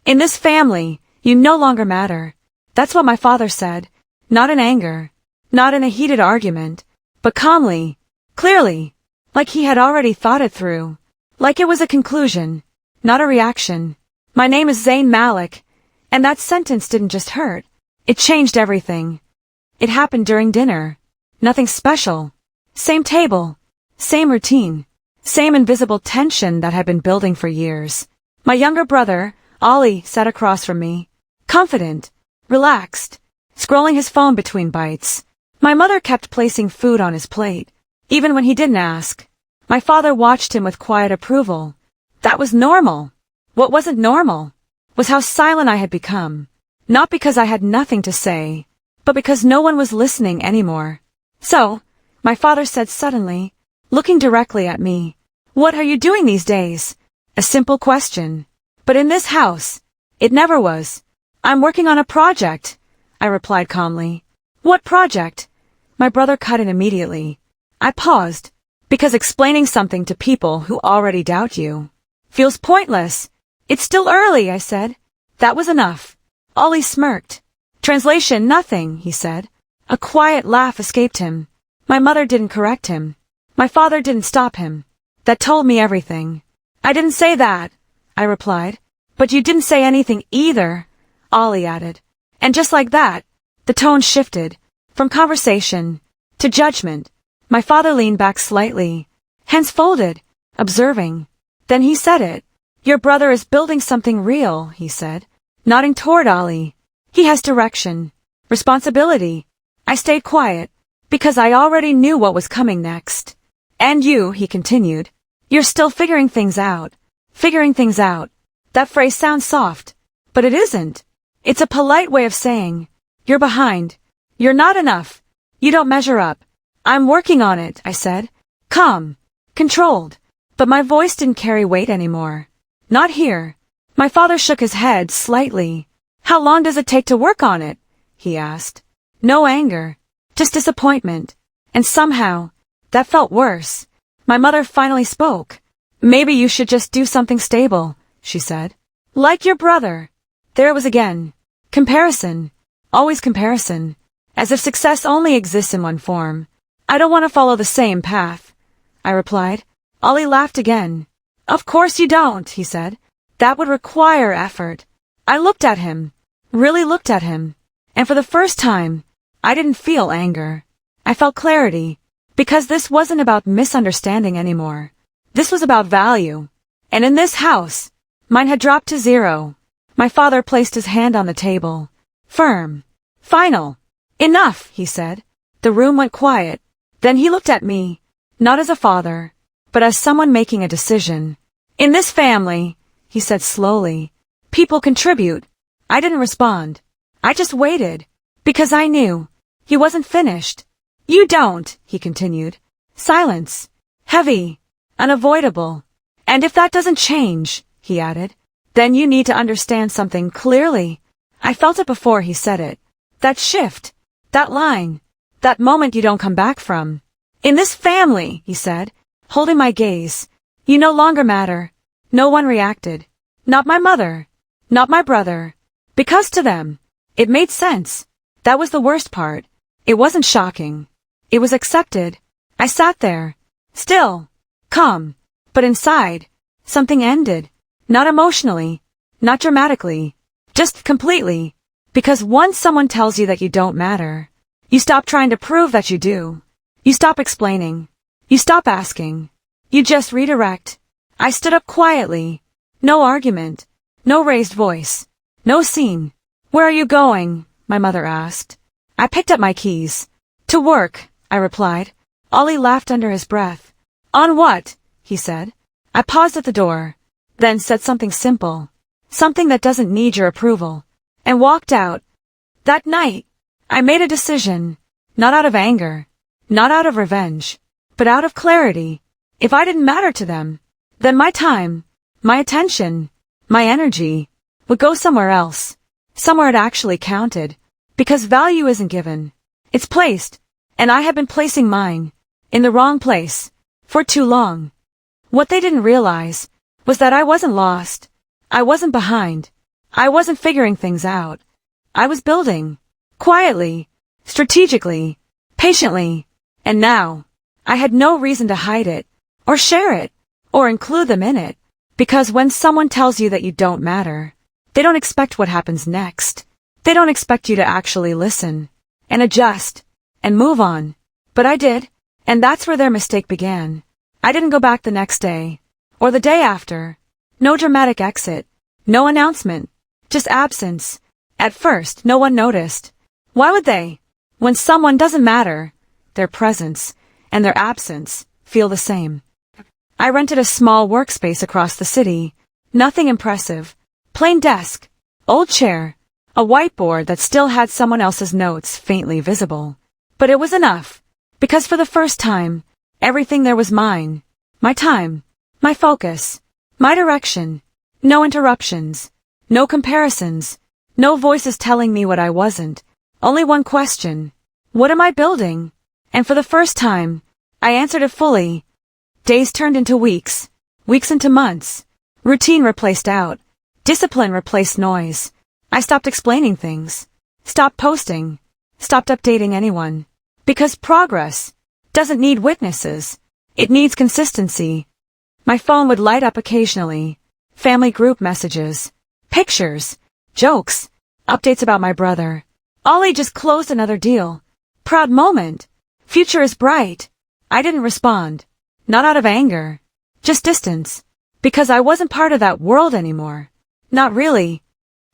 In this family, you no longer matter. That's what my father said, not in anger, not in a heated argument, but calmly, clearly, like he had already thought it through, like it was a conclusion, not a reaction. My name is Zayn Malik, and that sentence didn't just hurt, it changed everything. It happened during dinner. Nothing special. Same table, same routine, same invisible tension that had been building for years. My younger brother, Ollie, sat across from me, confident, relaxed, scrolling his phone between bites. My mother kept placing food on his plate, even when he didn't ask. My father watched him with quiet approval. That was normal. What wasn't normal was how silent I had become, not because I had nothing to say, but because no one was listening anymore. So, my father said suddenly, looking directly at me, "What are you doing these days?" A simple question. But in this house, it never was. "I'm working on a project," I replied calmly. "What project?" My brother cut in immediately. I paused, because explaining something to people who already doubt you feels pointless. "It's still early," I said. That was enough. Ollie smirked. "Translation, nothing," he said. A quiet laugh escaped him. My mother didn't correct him. My father didn't stop him. That told me everything. "I didn't say that," I replied. "But you didn't say anything either," Ollie added. And just like that, the tone shifted, from conversation to judgment. My father leaned back slightly, hands folded, observing. Then he said it. "Your brother is building something real," he said, nodding toward Ollie. "He has direction, responsibility." I stayed quiet, because I already knew what was coming next. "And you," he continued, "you're still figuring things out." Figuring things out. That phrase sounds soft, but it isn't. It's a polite way of saying, you're behind. You're not enough. You don't measure up. "I'm working on it," I said, calm, controlled, but my voice didn't carry weight anymore. "Not here." My father shook his head slightly. "How long does it take to work on it?" he asked. No anger, just disappointment. And somehow, that felt worse. My mother finally spoke. "Maybe you should just do something stable," she said. "Like your brother." There it was again. Comparison. Always comparison. As if success only exists in one form. "I don't want to follow the same path," I replied. Ollie laughed again. "Of course you don't," he said. "That would require effort." I looked at him. Really looked at him. And for the first time, I didn't feel anger. I felt clarity. Because this wasn't about misunderstanding anymore. This was about value. And in this house, mine had dropped to 0. My father placed his hand on the table. Firm. Final. "Enough," he said. The room went quiet. Then he looked at me, not as a father, but as someone making a decision. "In this family," he said slowly, "people contribute." I didn't respond. I just waited, because I knew he wasn't finished. "You don't," he continued. Silence. Heavy. Unavoidable. "And if that doesn't change," he added, "then you need to understand something clearly." I felt it before he said it. That shift. That line. That moment you don't come back from. "In this family," he said, holding my gaze, "you no longer matter." No one reacted. Not my mother. Not my brother. Because to them, it made sense. That was the worst part. It wasn't shocking. It was accepted. I sat there, still, calm, but inside, something ended. Not emotionally, not dramatically, just completely. Because once someone tells you that you don't matter, you stop trying to prove that you do. You stop explaining. You stop asking. You just redirect. I stood up quietly. No argument. No raised voice. No scene. "Where are you going?" my mother asked. I picked up my keys. "To work," I replied. Ollie laughed under his breath. "On what?" he said. I paused at the door, then said something simple. Something that doesn't need your approval. And walked out. That night, I made a decision. Not out of anger. Not out of revenge. But out of clarity. If I didn't matter to them, then my time, my attention, my energy, would go somewhere else. Somewhere it actually counted. Because value isn't given. It's placed. And I had been placing mine. In the wrong place. For too long. What they didn't realize was that I wasn't lost. I wasn't behind. I wasn't figuring things out. I was building. Quietly, strategically, patiently. And now, I had no reason to hide it, or share it, or include them in it. Because when someone tells you that you don't matter, they don't expect what happens next. They don't expect you to actually listen, and adjust, and move on. But I did, and that's where their mistake began. I didn't go back the next day, or the day after. No dramatic exit, no announcement, just absence. At first, no one noticed. Why would they? When someone doesn't matter, their presence and their absence feel the same. I rented a small workspace across the city. Nothing impressive. Plain desk, old chair, a whiteboard that still had someone else's notes faintly visible. But it was enough, because for the first time, everything there was mine. My time, my focus, my direction. No interruptions, no comparisons, no voices telling me what I wasn't. Only one question. What am I building? And for the first time, I answered it fully. Days turned into weeks, weeks into months. Routine replaced doubt. Discipline replaced noise. I stopped explaining things. Stopped posting. Stopped updating anyone. Because progress doesn't need witnesses. It needs consistency. My phone would light up occasionally. Family group messages. Pictures. Jokes. Updates about my brother. Ollie just closed another deal. Proud moment. Future is bright. I didn't respond. Not out of anger. Just distance. Because I wasn't part of that world anymore. Not really.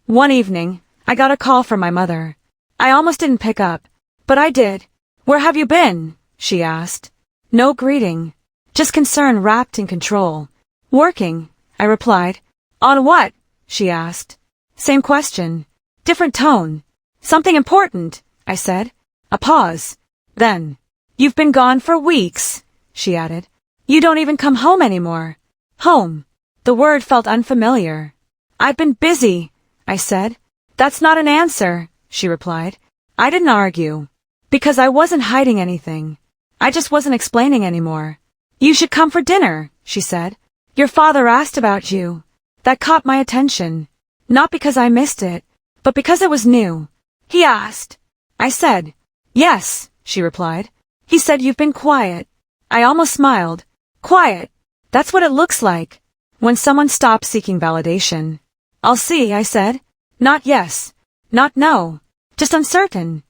One evening, I got a call from my mother. I almost didn't pick up, but I did. Where have you been? She asked. No greeting. Just concern wrapped in control. Working, I replied. On what? She asked. Same question. Different tone. Something important, I said. A pause. Then, you've been gone for weeks, she added. You don't even come home anymore. Home. The word felt unfamiliar. I've been busy, I said. That's not an answer, she replied. I didn't argue. Because I wasn't hiding anything. I just wasn't explaining anymore. You should come for dinner, she said. Your father asked about you. That caught my attention. Not because I missed it, but because it was new. He asked. I said, yes, she replied. He said you've been quiet. I almost smiled. Quiet. That's what it looks like. When someone stops seeking validation. I'll see, I said. Not yes. Not no. Just uncertain.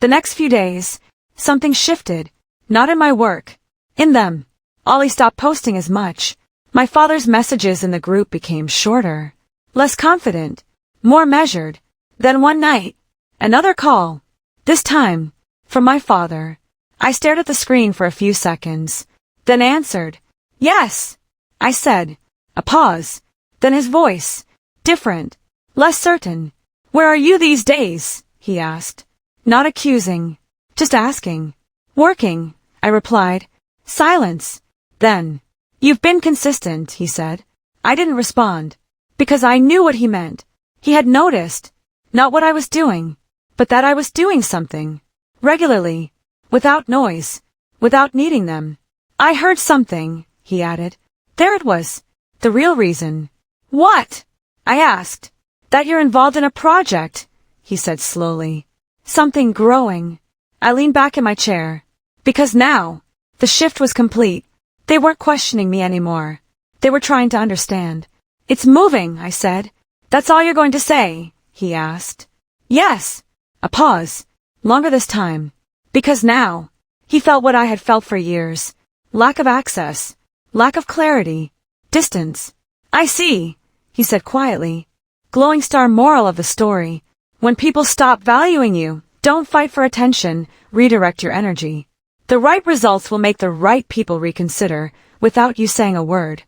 The next few days, something shifted. Not in my work. In them. Ollie stopped posting as much. My father's messages in the group became shorter. Less confident. More measured. Then one night, another call. This time, from my father. I stared at the screen for a few seconds. Then answered. Yes, I said. A pause. Then his voice. Different. Less certain. Where are you these days? He asked. Not accusing. Just asking. Working, I replied. Silence. Then. You've been consistent, he said. I didn't respond. Because I knew what he meant. He had noticed. Not what I was doing. But that I was doing something. Regularly. Without noise. Without needing them. I heard something, he added. There it was. The real reason. What? I asked. That you're involved in a project, he said slowly. Something growing. I leaned back in my chair. Because now, the shift was complete. They weren't questioning me anymore. They were trying to understand. It's moving, I said. That's all you're going to say, he asked. Yes. A pause. Longer this time. Because now, he felt what I had felt for years. Lack of access. Lack of clarity. Distance. I see, he said quietly. Glowing star moral of the story. When people stop valuing you, don't fight for attention, redirect your energy. The right results will make the right people reconsider, without you saying a word.